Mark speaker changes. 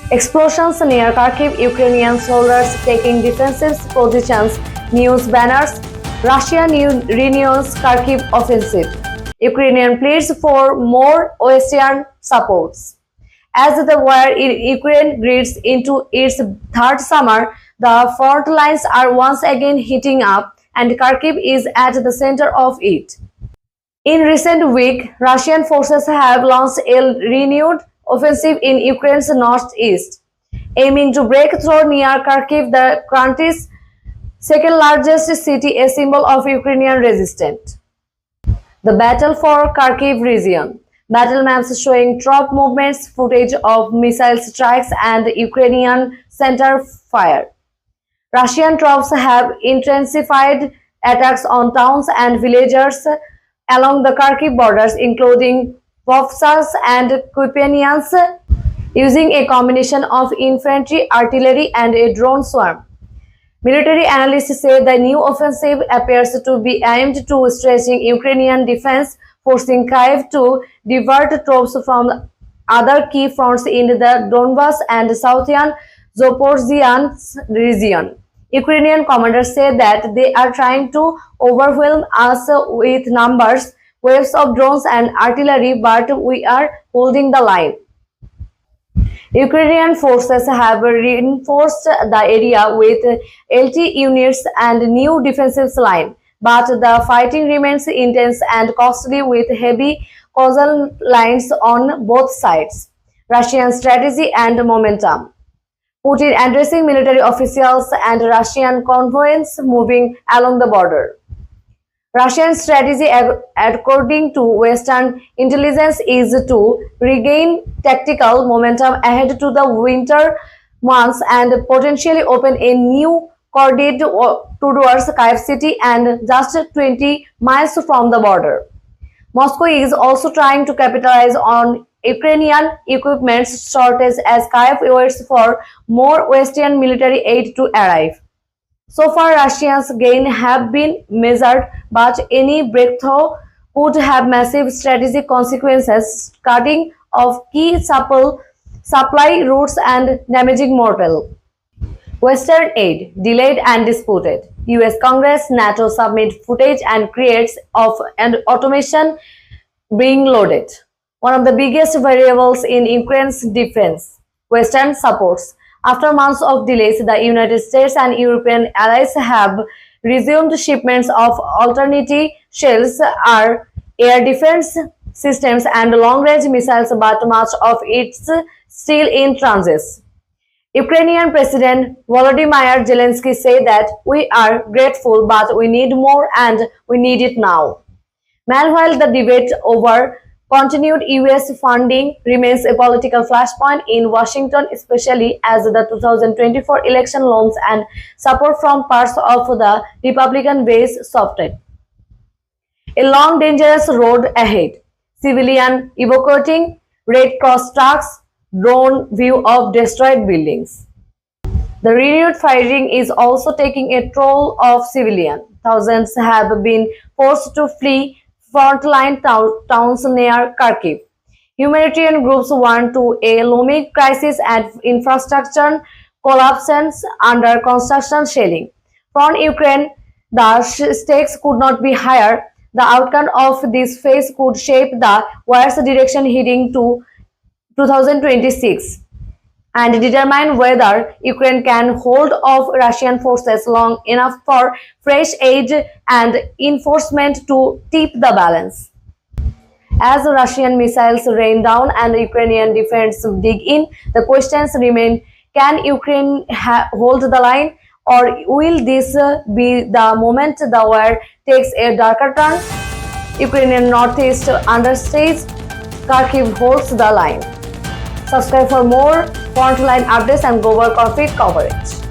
Speaker 1: Explosions near Kharkiv, Ukrainian soldiers taking defensive positions, news banners, Russia renews Kharkiv offensive. Ukrainian pleads for more Western supports. As the war in Ukraine gets into its third summer, the front lines are once again heating up, and Kharkiv is at the center of it. In recent weeks, Russian forces have launched a renewed offensive in Ukraine's northeast, aiming to break through near Kharkiv, the country's second-largest city, a symbol of Ukrainian resistance. The battle for Kharkiv region. Battle maps showing troop movements, footage of missile strikes, and Ukrainian center fire. Russian troops have intensified attacks on towns and villages along the Kharkiv borders, including Vovsas and Kupianians, using a combination of infantry, artillery, and a drone swarm. Military analysts say the new offensive appears to be aimed to stretching Ukrainian defense, forcing Kyiv to divert troops from other key fronts in the Donbas and southern Zaporizhzhia region. Ukrainian commanders say that they are trying to overwhelm us with numbers, waves of drones and artillery, but we are holding the line. Ukrainian forces have reinforced the area with LT units and new defensive line, but the fighting remains intense and costly with heavy coastal lines on both sides. Russian strategy and momentum. Putin addressing military officials and Russian convoys moving along the border. Russian strategy, according to Western intelligence, is to regain tactical momentum ahead to the winter months and potentially open a new corridor towards Kyiv city and just 20 miles from the border. Moscow is also trying to capitalize on Ukrainian equipment shortage as Kyiv waits for more Western military aid to arrive. So far, Russia's gains have been measured, but any breakthrough would have massive strategic consequences, cutting off key supply routes and damaging morale. Western aid delayed and disputed. US Congress, NATO submit footage and creates of and automation being loaded. One of the biggest variables in Ukraine's defense. Western supports. After months of delays, the United States and European allies have resumed shipments of alternative shells, air defense systems, and long-range missiles, but much of it's still in transit. Ukrainian President Volodymyr Zelensky said that we are grateful, but we need more and we need it now. Meanwhile, the debate over continued US funding remains a political flashpoint in Washington, especially as the 2024 election looms and support from parts of the Republican base softened. A long, dangerous road ahead. Civilian evacuating, Red Cross trucks, drone view of destroyed buildings. The renewed firing is also taking a toll of civilians. Thousands have been forced to flee frontline towns near Kharkiv. Humanitarian groups warn to a looming crisis and infrastructure collapses under construction shelling. From Ukraine, the stakes could not be higher. The outcome of this phase could shape the war's direction heading to 2026 and determine whether Ukraine can hold off Russian forces long enough for fresh aid and enforcement to tip the balance. As Russian missiles rain down and Ukrainian defense dig in, the questions remain: can Ukraine hold the line, or will this be the moment the war takes a darker turn? Ukrainian northeast understates, Kharkiv holds the line. Subscribe for more Frontline updates and global conflict coverage.